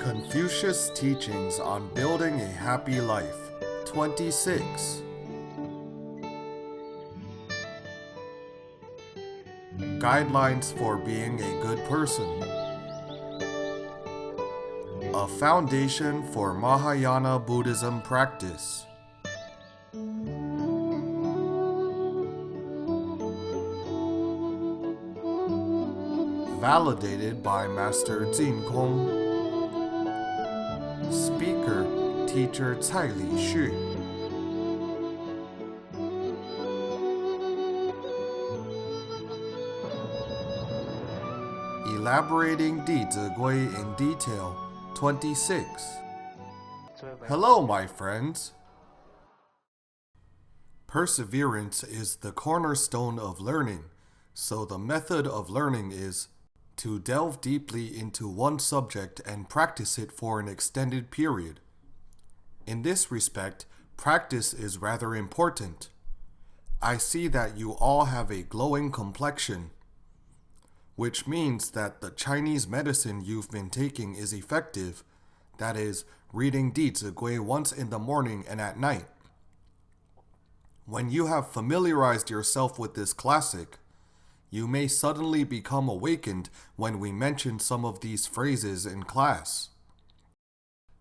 Confucius Teachings on Building a Happy Life, 26. Guidelines for being a good person. A foundation for Mahayana Buddhism practice. Validated by Master Jingkong. Speaker, Teacher Tsai Lixu. Elaborating Dizigui in detail, 26. Hello, my friends. Perseverance is the cornerstone of learning, so the method of learning is to delve deeply into one subject and practice it for an extended period. In this respect, practice is rather important. I see that you all have a glowing complexion, which means that the Chinese medicine you've been taking is effective, that is, reading Dizigui once in the morning and at night. When you have familiarized yourself with this classic, you may suddenly become awakened when we mention some of these phrases in class.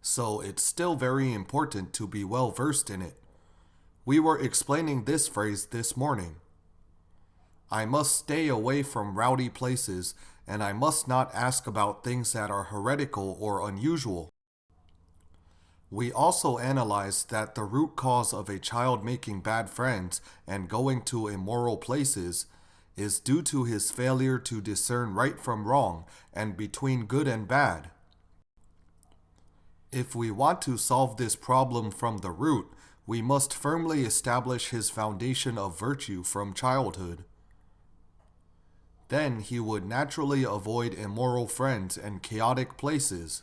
So it's still very important to be well versed in it. We were explaining this phrase this morning. I must stay away from rowdy places, and I must not ask about things that are heretical or unusual. We also analyzed that the root cause of a child making bad friends and going to immoral places is due to his failure to discern right from wrong and between good and bad. If we want to solve this problem from the root, we must firmly establish his foundation of virtue from childhood. Then he would naturally avoid immoral friends and chaotic places.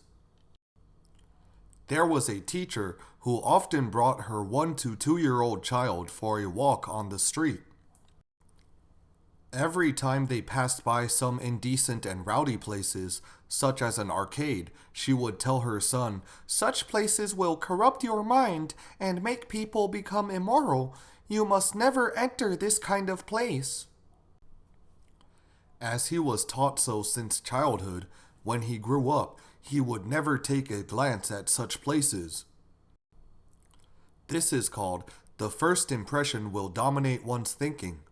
There was a teacher who often brought her 1 to 2-year-old child for a walk on the street. Every time they passed by some indecent and rowdy places, such as an arcade, she would tell her son, "Such places will corrupt your mind and make people become immoral. You must never enter this kind of place." As he was taught so since childhood, when he grew up, he would never take a glance at such places. This is called, the first impression will dominate one's thinking.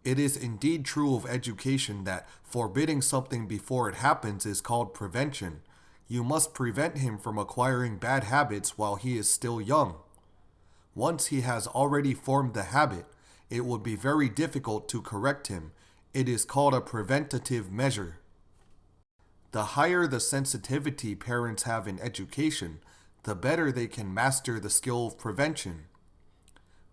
It is indeed true of education that forbidding something before it happens is called prevention. You must prevent him from acquiring bad habits while he is still young. Once he has already formed the habit, it would be very difficult to correct him. It is called a preventative measure. The higher the sensitivity parents have in education, the better they can master the skill of prevention.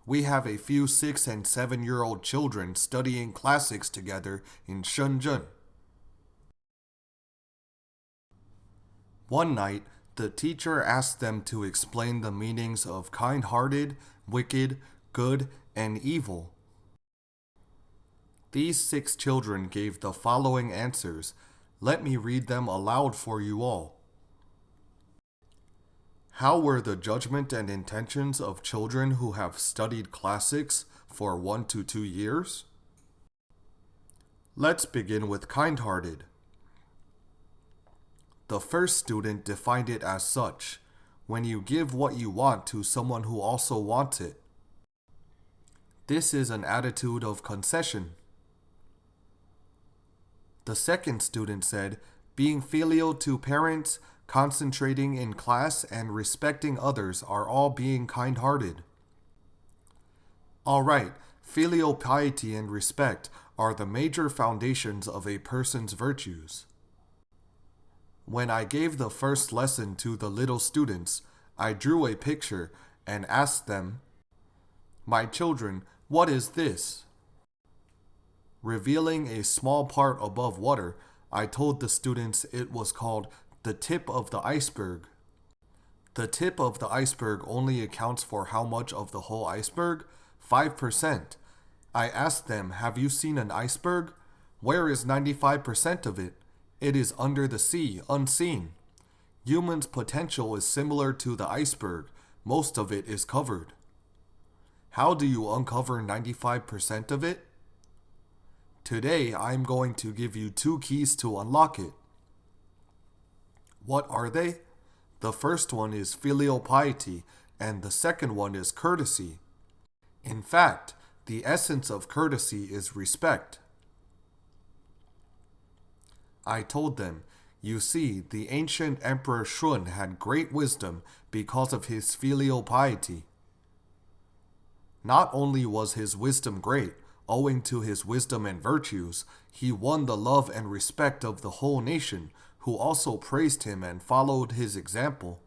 We have a few 6- and 7-year-old children studying classics together in Shenzhen. One night, the teacher asked them to explain the meanings of kind-hearted, wicked, good, and evil. These 6 children gave the following answers. Let me read them aloud for you all. How were the judgment and intentions of children who have studied classics for 1 to 2 years? Let's begin with kind-hearted. The first student defined it as such: when you give what you want to someone who also wants it. This is an attitude of concession. The second student said, being filial to parents, concentrating in class, and respecting others are all being kind-hearted. All right, filial piety and respect are the major foundations of a person's virtues. When I gave the first lesson to the little students, I drew a picture and asked them, "My children, what is this?" Revealing a small part above water, I told the students it was called the tip of the iceberg. The tip of the iceberg only accounts for how much of the whole iceberg? 5%. I asked them, have you seen an iceberg? Where is 95% of it? It is under the sea, unseen. Humans' potential is similar to the iceberg. Most of it is covered. How do you uncover 95% of it? Today, I'm going to give you 2 keys to unlock it. What are they? The first one is filial piety, and the second one is courtesy. In fact, the essence of courtesy is respect. I told them, you see, the ancient Emperor Shun had great wisdom because of his filial piety. Not only was his wisdom great, owing to his wisdom and virtues, he won the love and respect of the whole nation, who also praised him and followed his example.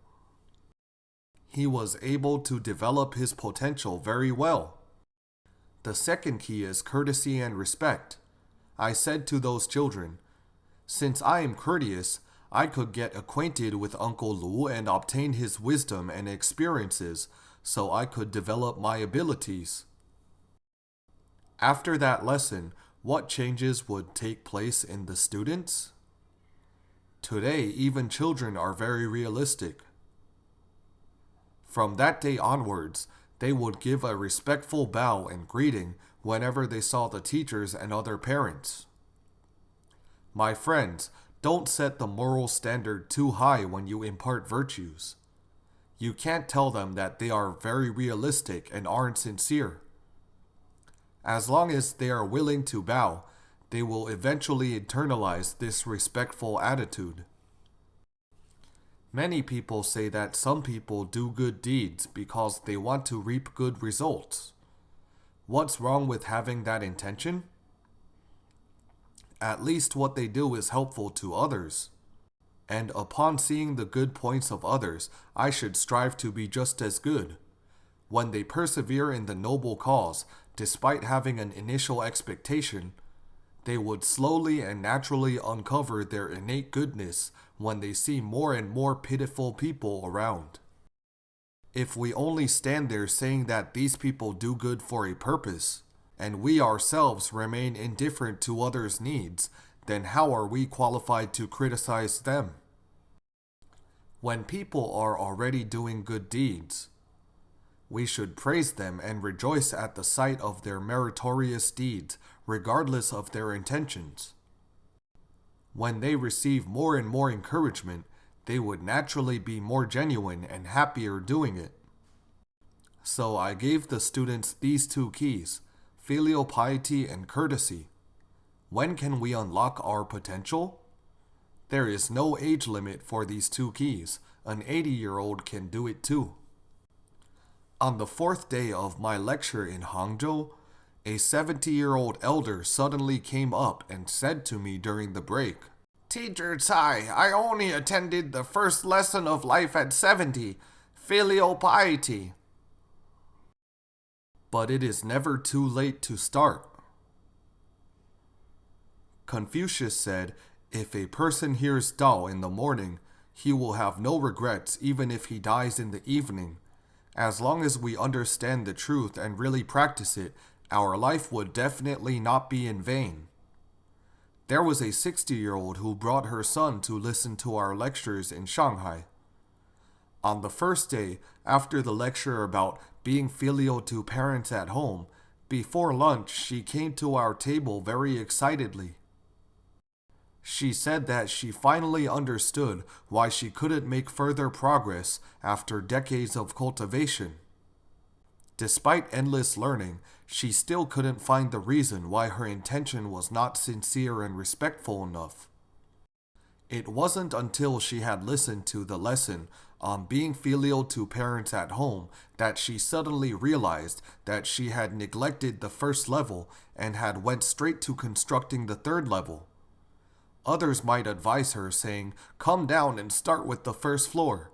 He was able to develop his potential very well. The second key is courtesy and respect. I said to those children, since I am courteous, I could get acquainted with Uncle Lu and obtain his wisdom and experiences, so I could develop my abilities. After that lesson, what changes would take place in the students? Today, even children are very realistic. From that day onwards, they would give a respectful bow and greeting whenever they saw the teachers and other parents. My friends, don't set the moral standard too high when you impart virtues. You can't tell them that they are very realistic and aren't sincere. As long as they are willing to bow, they will eventually internalize this respectful attitude. Many people say that some people do good deeds because they want to reap good results. What's wrong with having that intention? At least what they do is helpful to others. And upon seeing the good points of others, I should strive to be just as good. When they persevere in the noble cause, despite having an initial expectation, they would slowly and naturally uncover their innate goodness when they see more and more pitiful people around. If we only stand there saying that these people do good for a purpose, and we ourselves remain indifferent to others' needs, then how are we qualified to criticize them? When people are already doing good deeds, we should praise them and rejoice at the sight of their meritorious deeds, regardless of their intentions. When they receive more and more encouragement, they would naturally be more genuine and happier doing it. So I gave the students these 2 keys, filial piety and courtesy. When can we unlock our potential? There is no age limit for these 2 keys. An 80-year-old can do it too. On the 4th day of my lecture in Hangzhou, a 70-year-old elder suddenly came up and said to me during the break, Teacher Tsai, I only attended the first lesson of life at 70, filial piety. But it is never too late to start. Confucius said, if a person hears Tao in the morning, he will have no regrets even if he dies in the evening. As long as we understand the truth and really practice it, our life would definitely not be in vain. There was a 60-year-old who brought her son to listen to our lectures in Shanghai. On the first day, after the lecture about being filial to parents at home, before lunch she came to our table very excitedly. She said that she finally understood why she couldn't make further progress after decades of cultivation. Despite endless learning, she still couldn't find the reason why her intention was not sincere and respectful enough. It wasn't until she had listened to the lesson on being filial to parents at home that she suddenly realized that she had neglected the first level and had went straight to constructing the third level. Others might advise her, saying, "Come down and start with the first floor."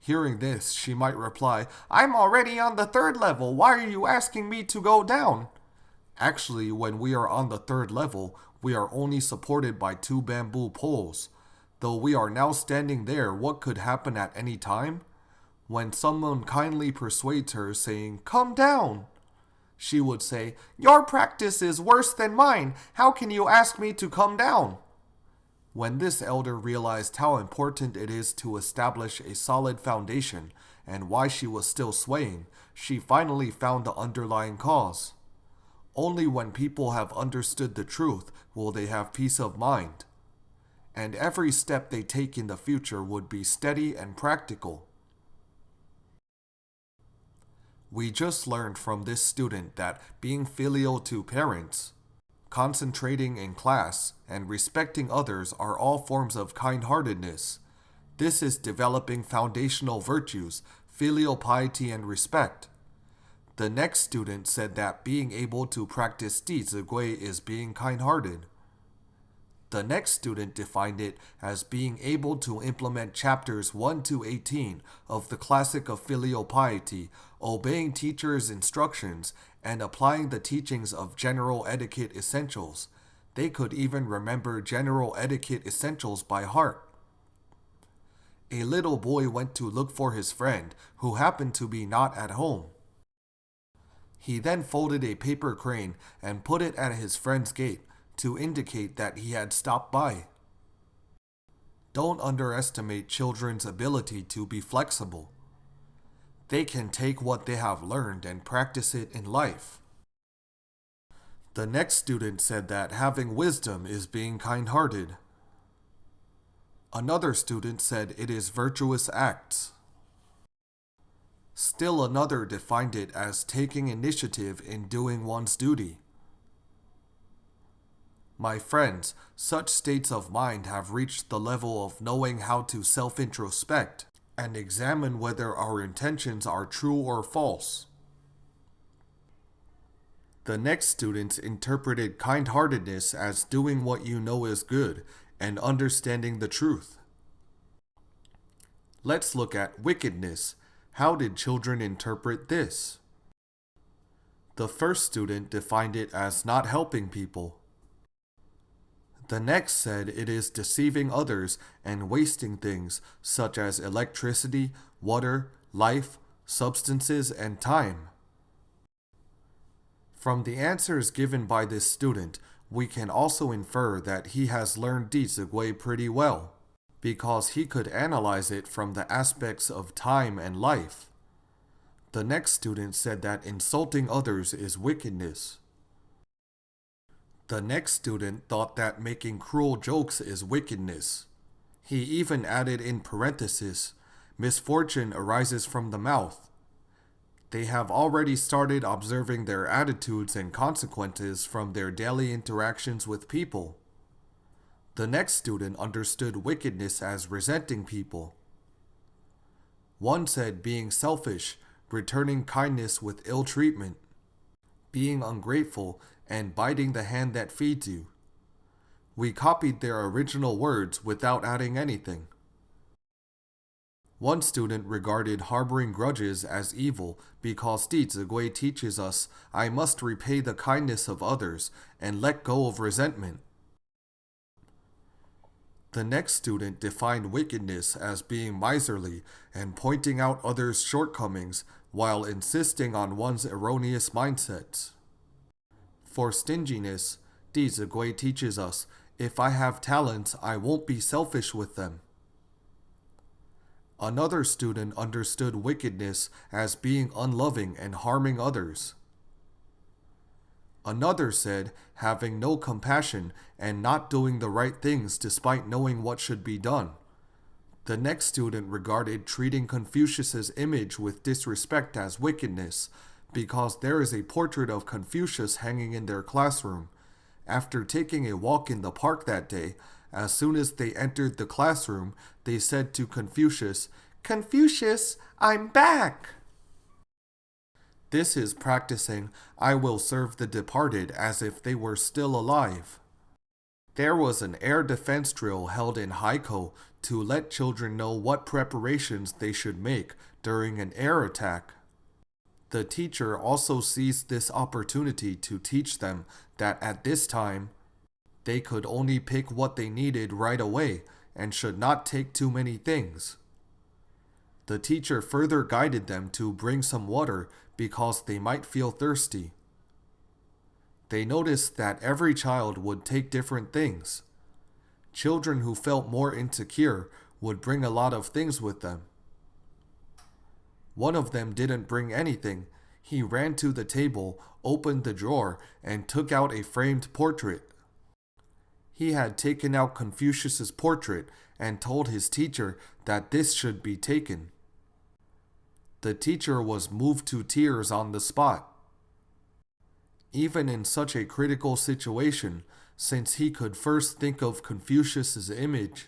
Hearing this, she might reply, "I'm already on the third level. Why are you asking me to go down?" Actually, when we are on the third level, we are only supported by 2 bamboo poles. Though we are now standing there, what could happen at any time? When someone kindly persuades her, saying, "Come down," she would say, "Your practice is worse than mine. How can you ask me to come down?" When this elder realized how important it is to establish a solid foundation and why she was still swaying, she finally found the underlying cause. Only when people have understood the truth will they have peace of mind, and every step they take in the future would be steady and practical. We just learned from this student that being filial to parents, concentrating in class, and respecting others are all forms of kind-heartedness. This is developing foundational virtues, filial piety, and respect. The next student said that being able to practice Dizigui is being kind-hearted. The next student defined it as being able to implement chapters 1 to 18 of the classic of filial piety, obeying teachers' instructions, and applying the teachings of general etiquette essentials. They could even remember general etiquette essentials by heart. A little boy went to look for his friend, who happened to be not at home. He then folded a paper crane and put it at his friend's gate to indicate that he had stopped by. Don't underestimate children's ability to be flexible. They can take what they have learned and practice it in life. The next student said that having wisdom is being kind-hearted. Another student said it is virtuous acts. Still another defined it as taking initiative in doing one's duty. My friends, such states of mind have reached the level of knowing how to self-introspect and examine whether our intentions are true or false. The next students interpreted kind-heartedness as doing what you know is good and understanding the truth. Let's look at wickedness. How did children interpret this? The first student defined it as not helping people. The next said it is deceiving others and wasting things such as electricity, water, life, substances, and time. From the answers given by this student, we can also infer that he has learned Dizigui pretty well, because he could analyze it from the aspects of time and life. The next student said that insulting others is wickedness. The next student thought that making cruel jokes is wickedness. He even added in parenthesis, misfortune arises from the mouth. They have already started observing their attitudes and consequences from their daily interactions with people. The next student understood wickedness as resenting people. One said being selfish, returning kindness with ill treatment, being ungrateful, and biting the hand that feeds you. We copied their original words without adding anything. One student regarded harboring grudges as evil because Dizigui teaches us I must repay the kindness of others and let go of resentment. The next student defined wickedness as being miserly and pointing out others' shortcomings while insisting on one's erroneous mindsets. For stinginess, Dizigui teaches us, if I have talents, I won't be selfish with them. Another student understood wickedness as being unloving and harming others. Another said having no compassion and not doing the right things despite knowing what should be done. The next student regarded treating Confucius's image with disrespect as wickedness, because there is a portrait of Confucius hanging in their classroom. After taking a walk in the park that day, as soon as they entered the classroom, they said to Confucius, "Confucius, I'm back!" This is practicing, I will serve the departed as if they were still alive. There was an air defense drill held in Haikou to let children know what preparations they should make during an air attack. The teacher also seized this opportunity to teach them that at this time, they could only pick what they needed right away and should not take too many things. The teacher further guided them to bring some water because they might feel thirsty. They noticed that every child would take different things. Children who felt more insecure would bring a lot of things with them. One of them didn't bring anything. He ran to the table, opened the drawer, and took out a framed portrait. He had taken out Confucius's portrait and told his teacher that this should be taken. The teacher was moved to tears on the spot. Even in such a critical situation, since he could first think of Confucius's image,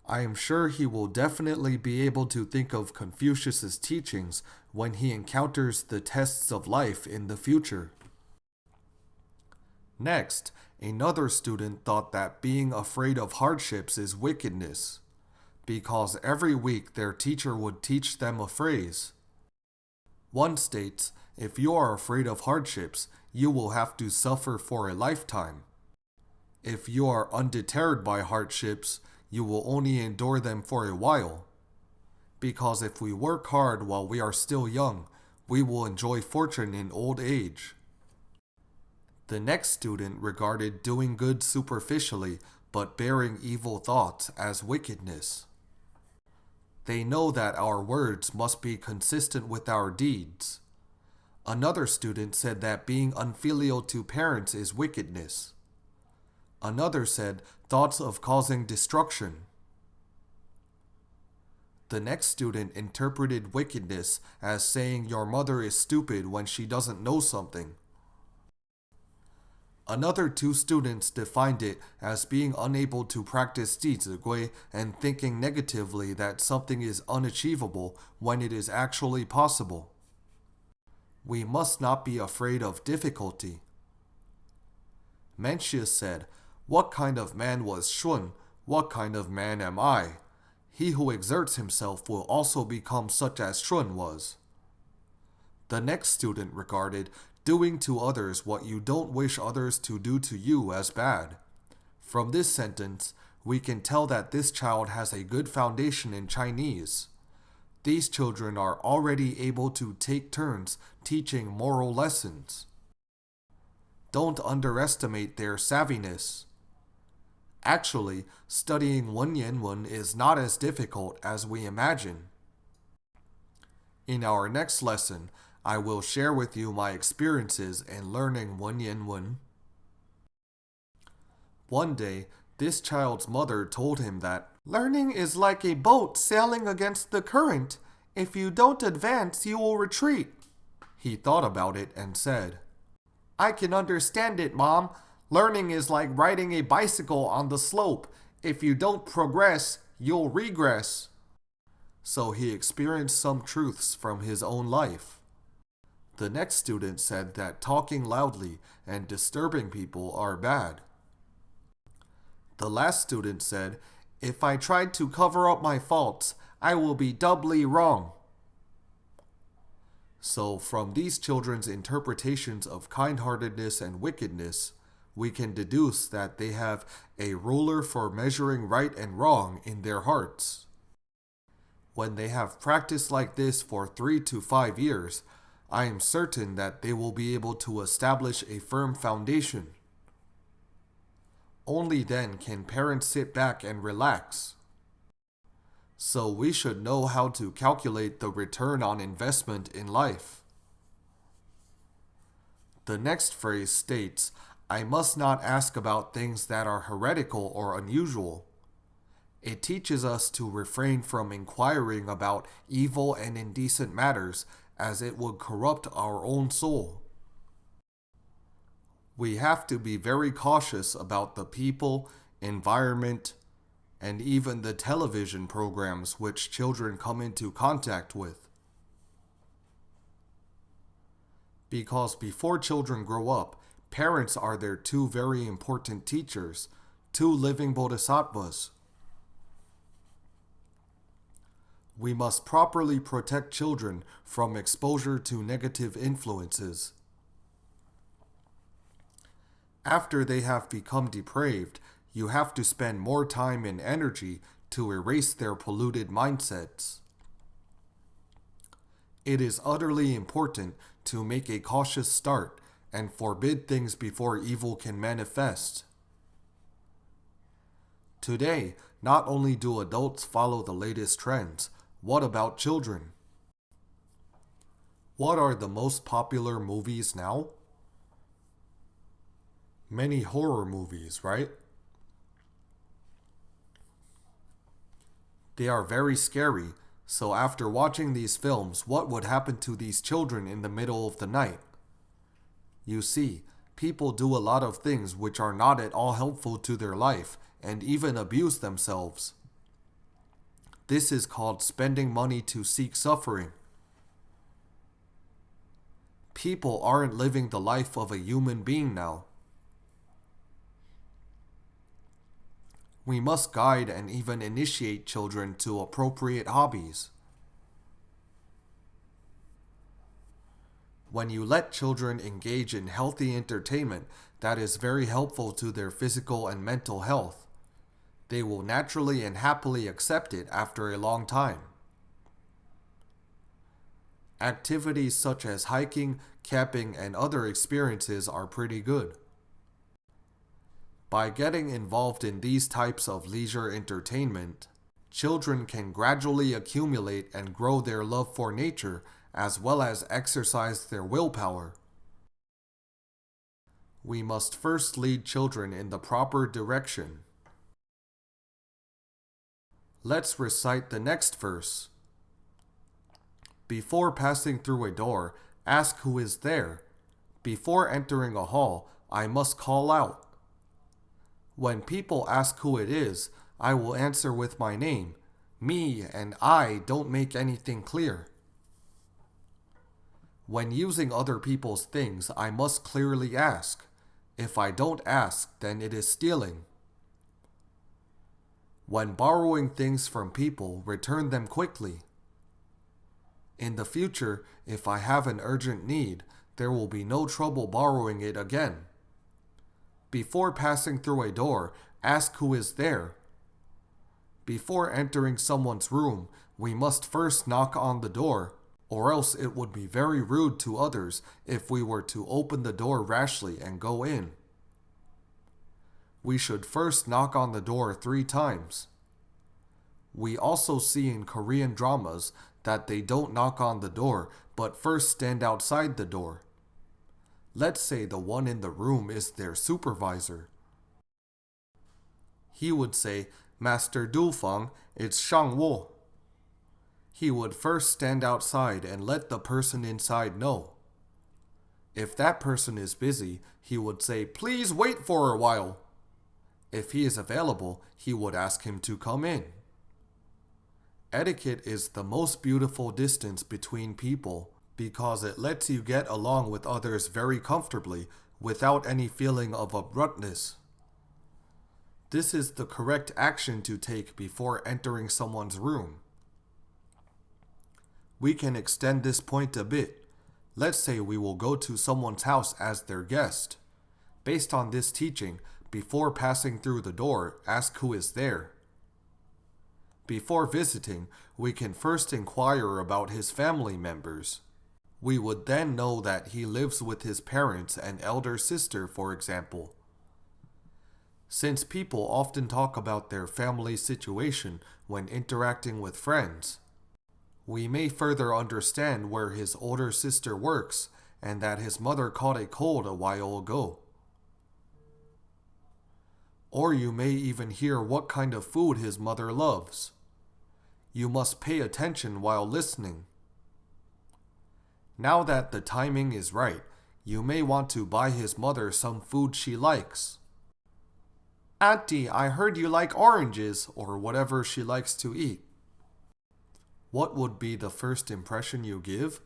I am sure he will definitely be able to think of Confucius's teachings when he encounters the tests of life in the future. Next, another student thought that being afraid of hardships is wickedness, because every week their teacher would teach them a phrase. One states, if you are afraid of hardships, you will have to suffer for a lifetime. If you are undeterred by hardships, you will only endure them for a while. Because if we work hard while we are still young, we will enjoy fortune in old age. The next student regarded doing good superficially but bearing evil thoughts as wickedness. They know that our words must be consistent with our deeds. Another student said that being unfilial to parents is wickedness. Another said thoughts of causing destruction. The next student interpreted wickedness as saying your mother is stupid when she doesn't know something. Another two students defined it as being unable to practice Dizigui and thinking negatively that something is unachievable when it is actually possible. We must not be afraid of difficulty. Mencius said, "What kind of man was Shun? What kind of man am I? He who exerts himself will also become such as Shun was." The next student regarded doing to others what you don't wish others to do to you as bad. From this sentence, we can tell that this child has a good foundation in Chinese. These children are already able to take turns teaching moral lessons. Don't underestimate their savviness. Actually, studying Wenyan is not as difficult as we imagine. In our next lesson, I will share with you my experiences in learning Wenyan. One day, this child's mother told him that learning is like a boat sailing against the current. If you don't advance, you will retreat. He thought about it and said, "I can understand it, Mom. Learning is like riding a bicycle on the slope. If you don't progress, you'll regress." So he experienced some truths from his own life. The next student said that talking loudly and disturbing people are bad. The last student said, "If I tried to cover up my faults, I will be doubly wrong." So from these children's interpretations of kind-heartedness and wickedness, we can deduce that they have a ruler for measuring right and wrong in their hearts. When they have practiced like this for 3 to 5 years, I am certain that they will be able to establish a firm foundation. Only then can parents sit back and relax. So we should know how to calculate the return on investment in life. The next phrase states, "I must not ask about things that are heretical or unusual." It teaches us to refrain from inquiring about evil and indecent matters, as it would corrupt our own soul. We have to be very cautious about the people, environment, and even the television programs which children come into contact with. Because before children grow up, parents are their two very important teachers, two living bodhisattvas. We must properly protect children from exposure to negative influences. After they have become depraved, you have to spend more time and energy to erase their polluted mindsets. It is utterly important to make a cautious start and forbid things before evil can manifest. Today, not only do adults follow the latest trends, what about children? What are the most popular movies now? Many horror movies, right? They are very scary, so after watching these films, what would happen to these children in the middle of the night? You see, people do a lot of things which are not at all helpful to their life, and even abuse themselves. This is called spending money to seek suffering. People aren't living the life of a human being now. We must guide and even initiate children to appropriate hobbies. When you let children engage in healthy entertainment that is very helpful to their physical and mental health, they will naturally and happily accept it after a long time. Activities such as hiking, camping, and other experiences are pretty good. By getting involved in these types of leisure entertainment, children can gradually accumulate and grow their love for nature as well as exercise their willpower. We must first lead children in the proper direction. Let's recite the next verse. Before passing through a door, ask who is there. Before entering a hall, I must call out. When people ask who it is, I will answer with my name. Me and I don't make anything clear. When using other people's things, I must clearly ask. If I don't ask, then it is stealing. When borrowing things from people, return them quickly. In the future, if I have an urgent need, there will be no trouble borrowing it again. Before passing through a door, ask who is there. Before entering someone's room, we must first knock on the door, or else it would be very rude to others if we were to open the door rashly and go in. We should first knock on the door 3 times. We also see in Korean dramas that they don't knock on the door, but first stand outside the door. Let's say the one in the room is their supervisor. He would say, Master Du Feng, it's Shang Wo. He would first stand outside and let the person inside know. If that person is busy, he would say, please wait for a while. If he is available, he would ask him to come in. Etiquette is the most beautiful distance between people because it lets you get along with others very comfortably without any feeling of abruptness. This is the correct action to take before entering someone's room. We can extend this point a bit. Let's say we will go to someone's house as their guest. Based on this teaching, before passing through the door, ask who is there. Before visiting, we can first inquire about his family members. We would then know that he lives with his parents and elder sister, for example. Since people often talk about their family situation when interacting with friends, we may further understand where his older sister works and that his mother caught a cold a while ago. Or you may even hear what kind of food his mother loves. You must pay attention while listening. Now that the timing is right, you may want to buy his mother some food she likes. Auntie, I heard you like oranges, or whatever she likes to eat. What would be the first impression you give?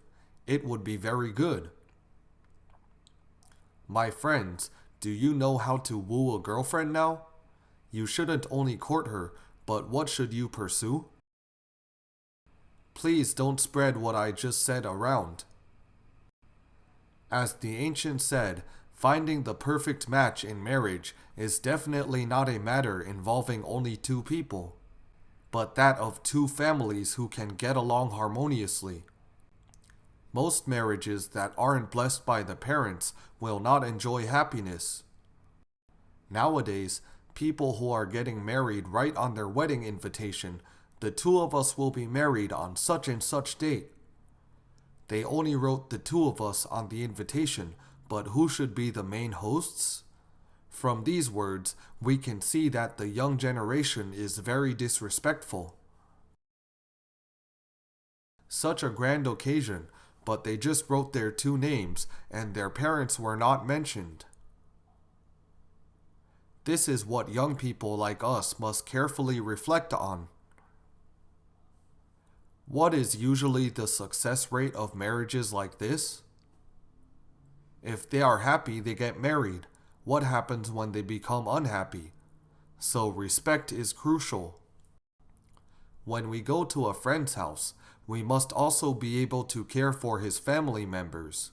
It would be very good. My friends, do you know how to woo a girlfriend now? You shouldn't only court her, but what should you pursue? Please don't spread what I just said around. As the ancient said, finding the perfect match in marriage is definitely not a matter involving only 2 people, but that of 2 families who can get along harmoniously. Most marriages that aren't blessed by the parents will not enjoy happiness. Nowadays, people who are getting married write on their wedding invitation, "The two of us will be married on such and such date." They only wrote "the two of us" on the invitation, but who should be the main hosts? From these words, we can see that the young generation is very disrespectful. Such a grand occasion, but they just wrote their two names and their parents were not mentioned. This is what young people like us must carefully reflect on. What is usually the success rate of marriages like this? If they are happy, they get married. What happens when they become unhappy? So respect is crucial. When we go to a friend's house, we must also be able to care for his family members,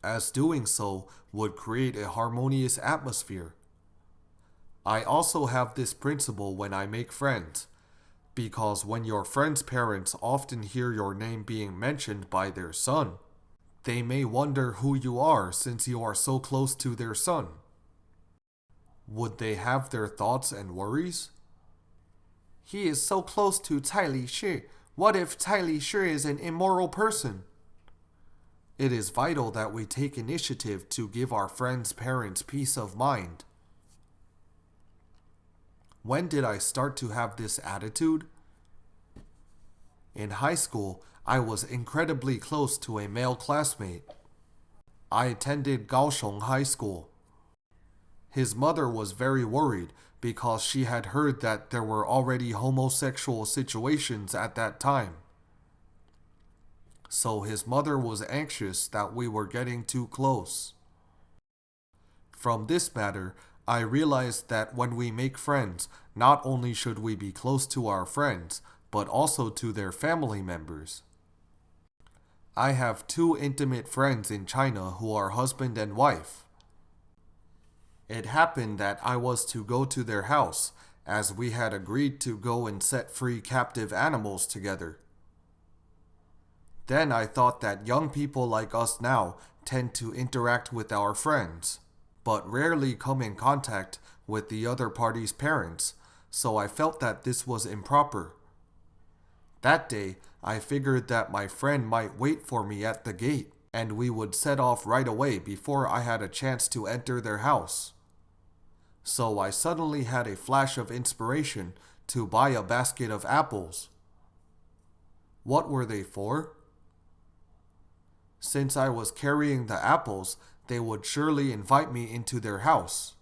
as doing so would create a harmonious atmosphere. I also have this principle when I make friends, because when your friend's parents often hear your name being mentioned by their son, they may wonder who you are since you are so close to their son. Would they have their thoughts and worries? He is so close to Tsai Lixu. What if Tsai Lixu is an immoral person? It is vital that we take initiative to give our friends' parents peace of mind. When did I start to have this attitude? In high school, I was incredibly close to a male classmate. I attended Kaohsiung High School. His mother was very worried because she had heard that there were already homosexual situations at that time. So his mother was anxious that we were getting too close. From this matter, I realized that when we make friends, not only should we be close to our friends, but also to their family members. I have two intimate friends in China who are husband and wife. It happened that I was to go to their house, as we had agreed to go and set free captive animals together. Then I thought that young people like us now tend to interact with our friends, but rarely come in contact with the other party's parents, so I felt that this was improper. That day, I figured that my friend might wait for me at the gate, and we would set off right away before I had a chance to enter their house. So I suddenly had a flash of inspiration to buy a basket of apples. What were they for? Since I was carrying the apples, they would surely invite me into their house.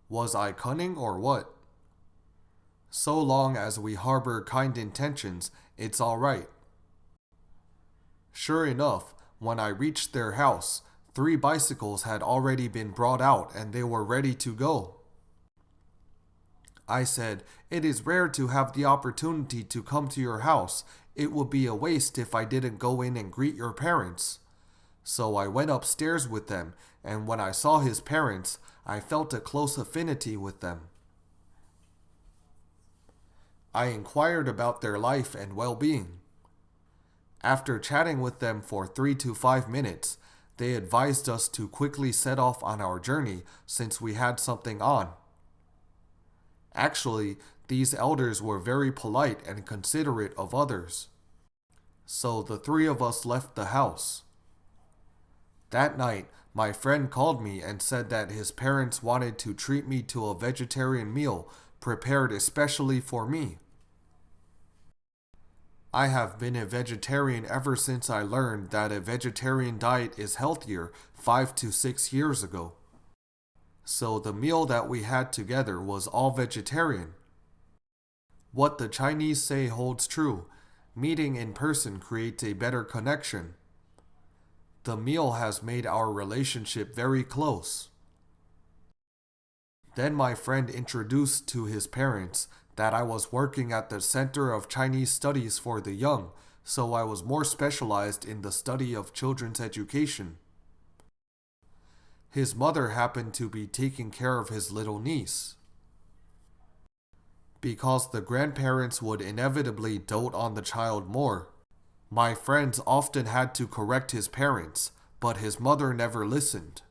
Was I cunning or what? So long as we harbor kind intentions, it's all right. Sure enough, when I reached their house, 3 bicycles had already been brought out and they were ready to go. I said, "It is rare to have the opportunity to come to your house. It would be a waste if I didn't go in and greet your parents." So I went upstairs with them, and when I saw his parents, I felt a close affinity with them. I inquired about their life and well-being. After chatting with them for 3 to 5 minutes, they advised us to quickly set off on our journey since we had something on. Actually, these elders were very polite and considerate of others. So the 3 of us left the house. That night, my friend called me and said that his parents wanted to treat me to a vegetarian meal prepared especially for me. I have been a vegetarian ever since I learned that a vegetarian diet is healthier 5 to 6 years ago. So the meal that we had together was all vegetarian. What the Chinese say holds true. Meeting in person creates a better connection. The meal has made our relationship very close. Then my friend introduced to his parents that I was working at the Center of Chinese Studies for the Young, so I was more specialized in the study of children's education. His mother happened to be taking care of his little niece. Because the grandparents would inevitably dote on the child more, my friends often had to correct his parents, but his mother never listened.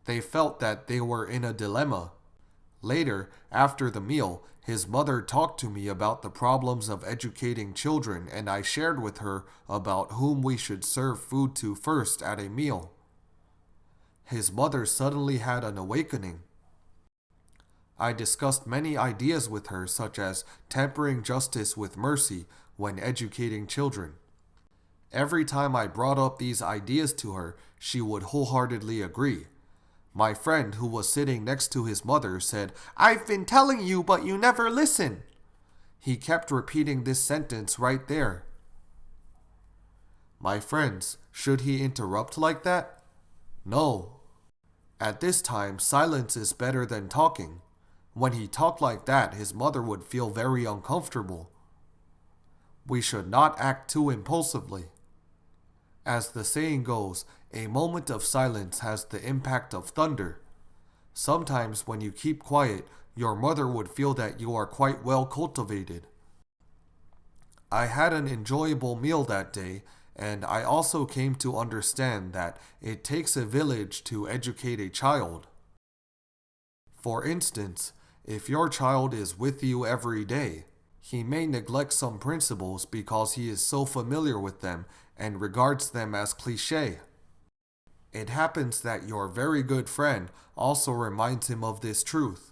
They felt that they were in a dilemma. Later, after the meal, his mother talked to me about the problems of educating children, and I shared with her about whom we should serve food to first at a meal. His mother suddenly had an awakening. I discussed many ideas with her, such as tempering justice with mercy when educating children. Every time I brought up these ideas to her, she would wholeheartedly agree. My friend, who was sitting next to his mother, said, "I've been telling you, but you never listen." He kept repeating this sentence right there. My friends, should he interrupt like that? No. At this time, silence is better than talking. When he talked like that, his mother would feel very uncomfortable. We should not act too impulsively. As the saying goes, a moment of silence has the impact of thunder. Sometimes when you keep quiet, your mother would feel that you are quite well cultivated. I had an enjoyable meal that day, and I also came to understand that it takes a village to educate a child. For instance, if your child is with you every day, he may neglect some principles because he is so familiar with them and regards them as cliché. It happens that your very good friend also reminds him of this truth.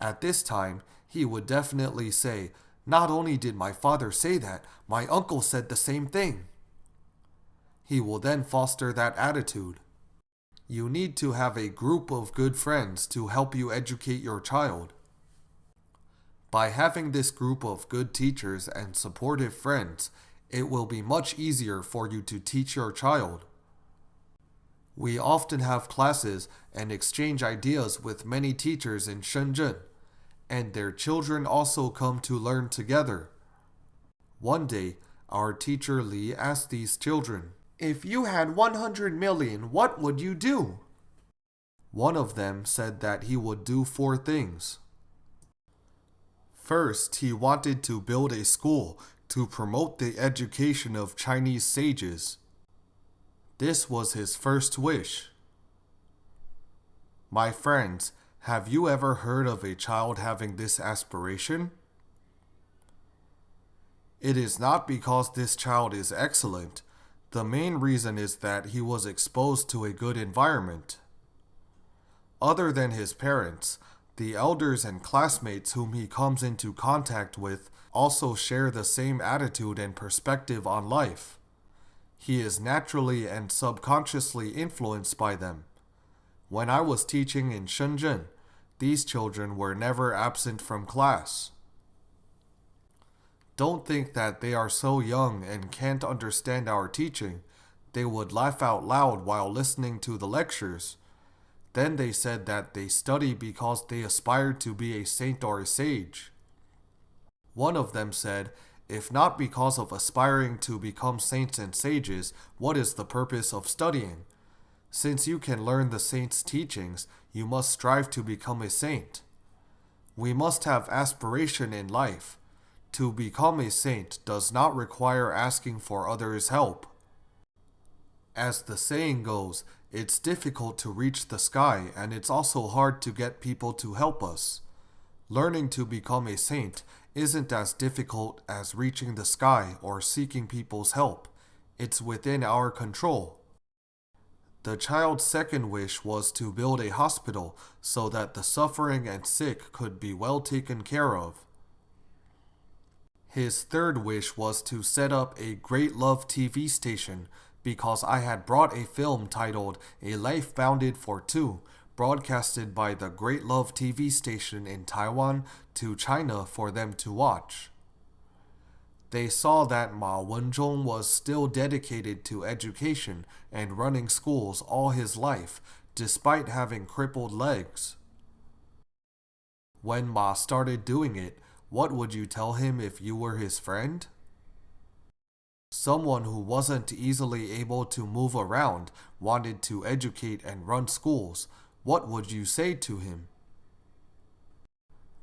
At this time, he would definitely say, "Not only did my father say that, my uncle said the same thing." He will then foster that attitude. You need to have a group of good friends to help you educate your child. By having this group of good teachers and supportive friends, it will be much easier for you to teach your child. We often have classes and exchange ideas with many teachers in Shenzhen, and their children also come to learn together. One day, our teacher Li asked these children, "If you had 100 million, what would you do?" One of them said that he would do 4 things. First, he wanted to build a school to promote the education of Chinese sages. This was his first wish. My friends, have you ever heard of a child having this aspiration? It is not because this child is excellent. The main reason is that he was exposed to a good environment. Other than his parents, the elders and classmates whom he comes into contact with also share the same attitude and perspective on life. He is naturally and subconsciously influenced by them. When I was teaching in Shenzhen, these children were never absent from class. Don't think that they are so young and can't understand our teaching. They would laugh out loud while listening to the lectures. Then they said that they study because they aspired to be a saint or a sage. One of them said, "If not because of aspiring to become saints and sages, what is the purpose of studying? Since you can learn the saints' teachings, you must strive to become a saint. We must have aspiration in life. To become a saint does not require asking for others' help." As the saying goes, it's difficult to reach the sky, and it's also hard to get people to help us. Learning to become a saint isn't as difficult as reaching the sky or seeking people's help. It's within our control. The child's second wish was to build a hospital so that the suffering and sick could be well taken care of. His third wish was to set up a Great Love TV station because I had brought a film titled A Life Bounded for Two, broadcasted by the Great Love TV station in Taiwan to China for them to watch. They saw that Ma Wenzhong was still dedicated to education and running schools all his life, despite having crippled legs. When Ma started doing it, what would you tell him if you were his friend? Someone who wasn't easily able to move around wanted to educate and run schools. What would you say to him?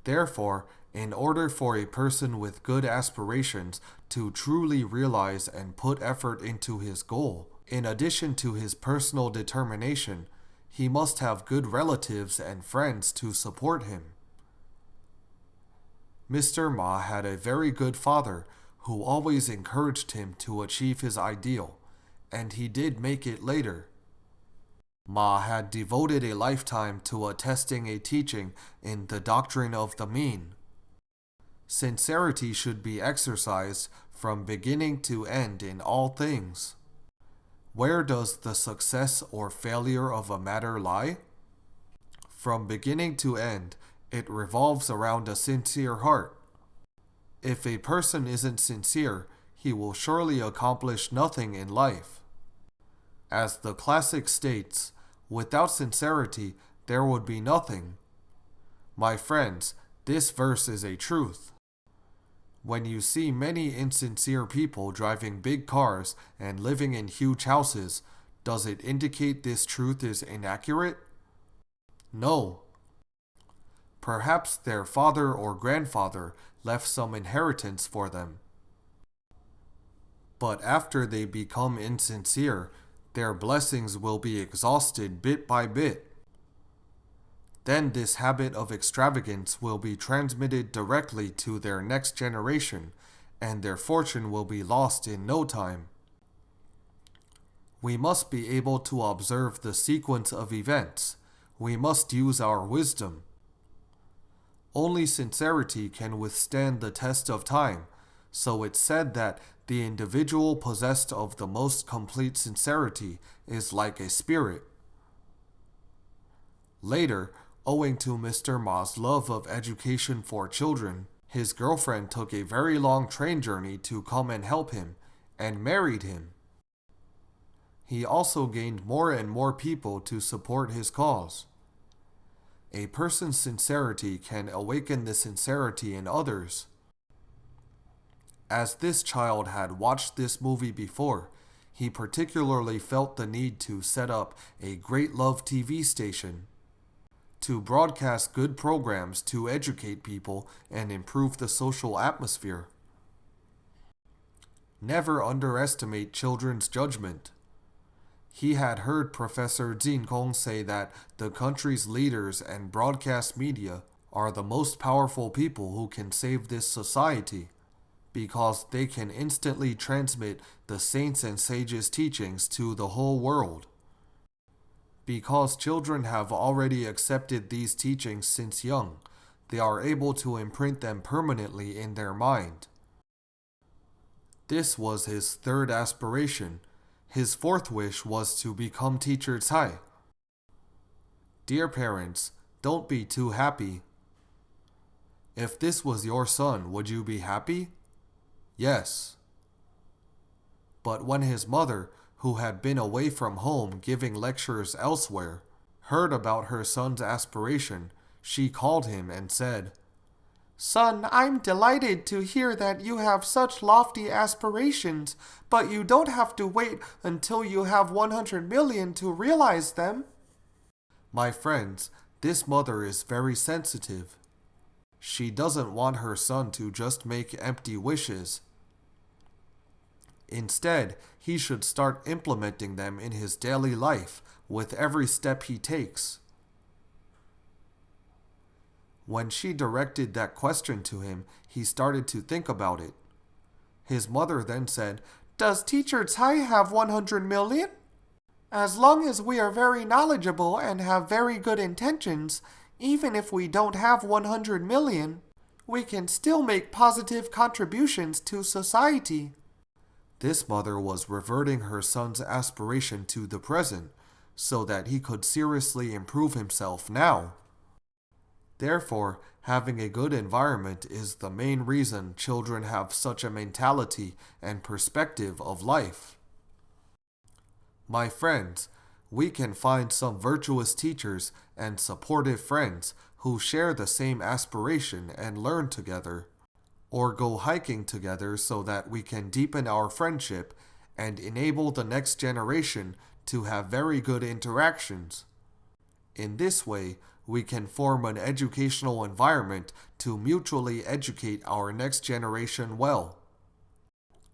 Therefore, in order for a person with good aspirations to truly realize and put effort into his goal, in addition to his personal determination, He must have good relatives and friends to support him. Mr. Ma had a very good father who always encouraged him to achieve his ideal, and he did make it later. Ma had devoted a lifetime to attesting a teaching in the doctrine of the mean. Sincerity should be exercised from beginning to end in all things. Where does the success or failure of a matter lie? From beginning to end, it revolves around a sincere heart. If a person isn't sincere, he will surely accomplish nothing in life. As the classic states, without sincerity, there would be nothing. My friends, this verse is a truth. When you see many insincere people driving big cars and living in huge houses, does it indicate this truth is inaccurate? No. Perhaps their father or grandfather left some inheritance for them. But after they become insincere, their blessings will be exhausted bit by bit. Then this habit of extravagance will be transmitted directly to their next generation, and their fortune will be lost in no time. We must be able to observe the sequence of events. We must use our wisdom. Only sincerity can withstand the test of time, so it's said that the individual possessed of the most complete sincerity is like a spirit. Later, owing to Mr. Ma's love of education for children, his girlfriend took a very long train journey to come and help him, and married him. He also gained more and more people to support his cause. A person's sincerity can awaken the sincerity in others. As this child had watched this movie before, he particularly felt the need to set up a Great Love TV station to broadcast good programs to educate people and improve the social atmosphere. Never underestimate children's judgment. He had heard Professor Jin Kong say that the country's leaders and broadcast media are the most powerful people who can save this society, because they can instantly transmit the saints' and sages' teachings to the whole world. Because children have already accepted these teachings since young, they are able to imprint them permanently in their mind. This was his third aspiration. His fourth wish was to become teacher Tsai. Dear parents, don't be too happy. If this was your son, would you be happy? Yes. But when his mother, who had been away from home giving lectures elsewhere, heard about her son's aspiration, she called him and said, "Son, I'm delighted to hear that you have such lofty aspirations, but you don't have to wait until you have 100 million to realize them." My friends, this mother is very sensitive. She doesn't want her son to just make empty wishes. Instead, he should start implementing them in his daily life with every step he takes. When she directed that question to him, he started to think about it. His mother then said, "Does Teacher Tsai have 100 million? As long as we are very knowledgeable and have very good intentions, even if we don't have 100 million, we can still make positive contributions to society." This mother was reverting her son's aspiration to the present, so that he could seriously improve himself now. Therefore, having a good environment is the main reason children have such a mentality and perspective of life. My friends, we can find some virtuous teachers and supportive friends who share the same aspiration and learn together, or go hiking together so that we can deepen our friendship and enable the next generation to have very good interactions. In this way, we can form an educational environment to mutually educate our next generation well.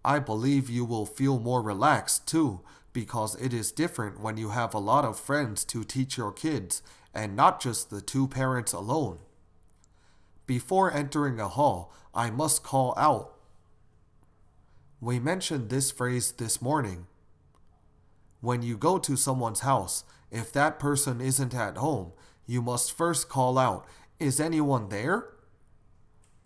I believe you will feel more relaxed too because it is different when you have a lot of friends to teach your kids and not just the two parents alone. Before entering a hall, I must call out. We mentioned this phrase this morning. When you go to someone's house, if that person isn't at home, you must first call out, "Is anyone there?"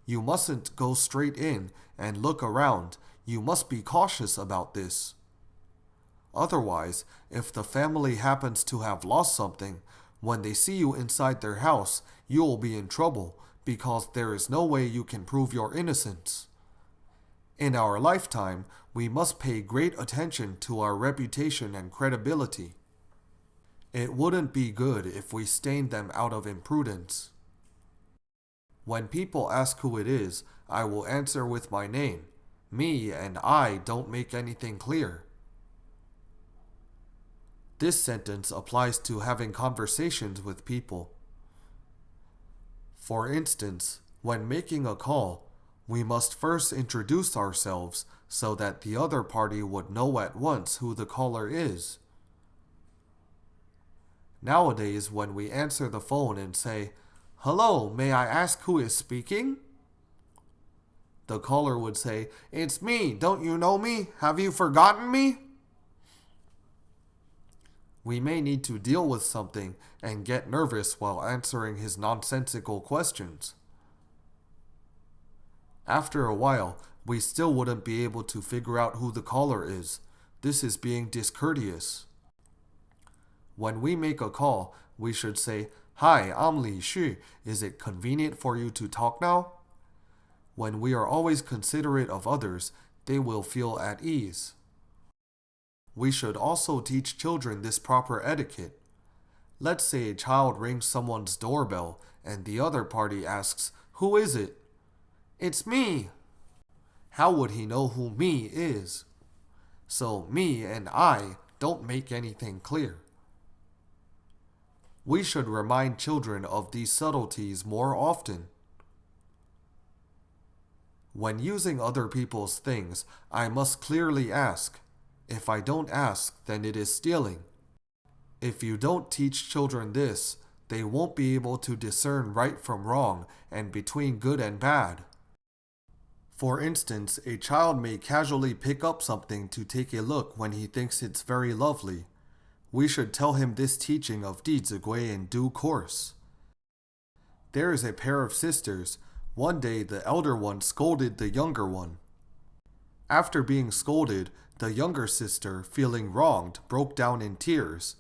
You mustn't go straight in and look around. You must be cautious about this. Otherwise, if the family happens to have lost something, when they see you inside their house, you will be in trouble because there is no way you can prove your innocence. In our lifetime, we must pay great attention to our reputation and credibility. It wouldn't be good if we stained them out of imprudence. When people ask who it is, I will answer with my name. Me and I don't make anything clear. This sentence applies to having conversations with people. For instance, when making a call, we must first introduce ourselves so that the other party would know at once who the caller is. Nowadays, when we answer the phone and say, "Hello, may I ask who is speaking?" the caller would say, "It's me, don't you know me? Have you forgotten me?" We may need to deal with something and get nervous while answering his nonsensical questions. After a while, we still wouldn't be able to figure out who the caller is. This is being discourteous. When we make a call, we should say, "Hi, I'm Lixu. Is it convenient for you to talk now?" When we are always considerate of others, they will feel at ease. We should also teach children this proper etiquette. Let's say a child rings someone's doorbell and the other party asks, "Who is it?" "It's me." How would he know who me is? So me and I don't make anything clear. We should remind children of these subtleties more often. When using other people's things, I must clearly ask. If I don't ask, then it is stealing. If you don't teach children this, they won't be able to discern right from wrong and between good and bad. For instance, a child may casually pick up something to take a look when he thinks it's very lovely. We should tell him this teaching of Dizigui in due course. There is a pair of sisters. One day, the elder one scolded the younger one. After being scolded, the younger sister, feeling wronged, broke down in tears.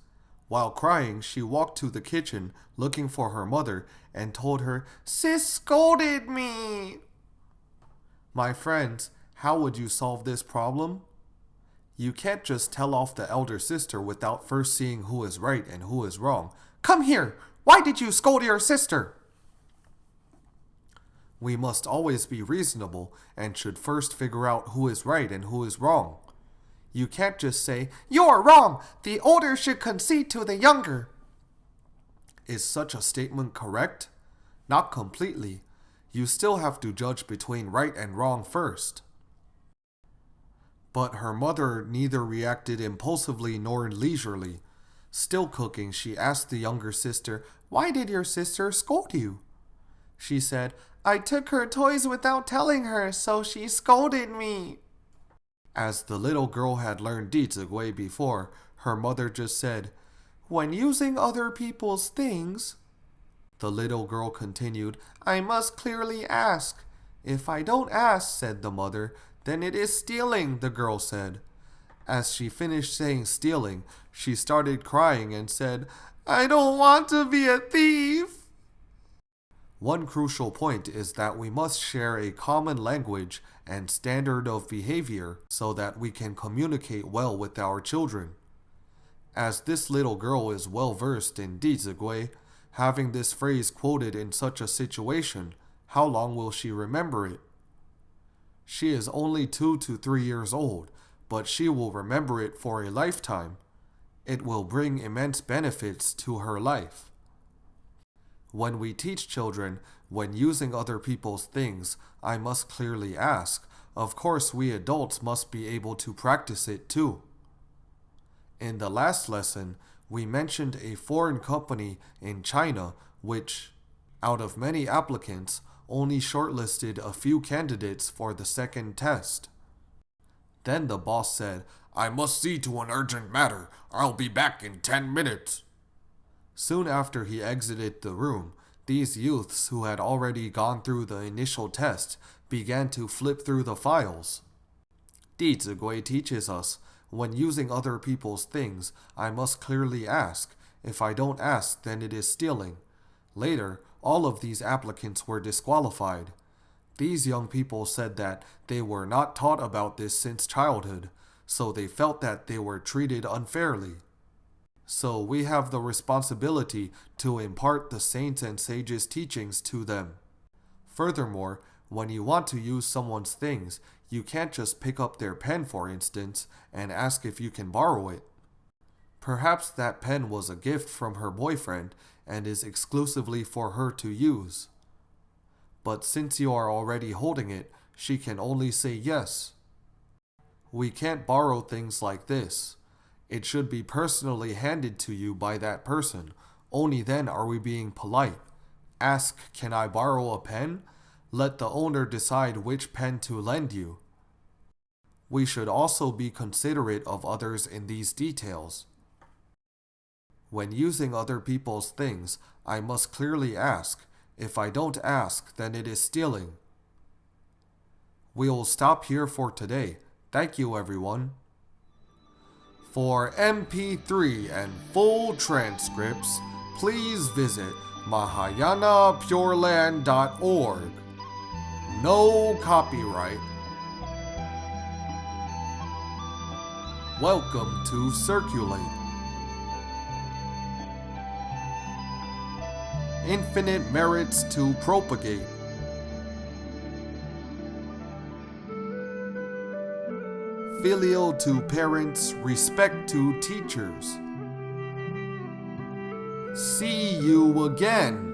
While crying, she walked to the kitchen looking for her mother and told her, "Sis scolded me." My friends, how would you solve this problem? You can't just tell off the elder sister without first seeing who is right and who is wrong. "Come here! Why did you scold your sister?" We must always be reasonable and should first figure out who is right and who is wrong. You can't just say, "You're wrong! The older should concede to the younger." Is such a statement correct? Not completely. You still have to judge between right and wrong first. But her mother neither reacted impulsively nor leisurely. Still cooking, she asked the younger sister, "Why did your sister scold you?" She said, "I took her toys without telling her, so she scolded me." As the little girl had learned Dizigui before, her mother just said, "When using other people's things," the little girl continued, "I must clearly ask." "If I don't ask," said the mother, "then it is stealing," the girl said. As she finished saying stealing, she started crying and said, "I don't want to be a thief." One crucial point is that we must share a common language and standard of behavior so that we can communicate well with our children. As this little girl is well versed in Dizigui, having this phrase quoted in such a situation, how long will she remember it? She is only 2 to 3 years old, but she will remember it for a lifetime. It will bring immense benefits to her life. When we teach children, when using other people's things, I must clearly ask. Of course, we adults must be able to practice it too. In the last lesson, we mentioned a foreign company in China which, out of many applicants, only shortlisted a few candidates for the second test. Then the boss said, "I must see to an urgent matter. I'll be back in 10 minutes." Soon after he exited the room, these youths who had already gone through the initial test began to flip through the files. Dizigui teaches us, when using other people's things, I must clearly ask. If I don't ask, then it is stealing. Later, all of these applicants were disqualified. These young people said that they were not taught about this since childhood, so they felt that they were treated unfairly. So we have the responsibility to impart the saints and sages' teachings to them. Furthermore, when you want to use someone's things, you can't just pick up their pen, for instance, and ask if you can borrow it. Perhaps that pen was a gift from her boyfriend and is exclusively for her to use. But since you are already holding it, she can only say yes. We can't borrow things like this. It should be personally handed to you by that person. Only then are we being polite. Ask, "Can I borrow a pen?" Let the owner decide which pen to lend you. We should also be considerate of others in these details. When using other people's things, I must clearly ask. If I don't ask, then it is stealing. We will stop here for today. Thank you, everyone. For MP3 and full transcripts, please visit mahayanapureland.org. No copyright. Welcome to Circulate. Infinite merits to propagate. Filial to parents, respect to teachers. See you again.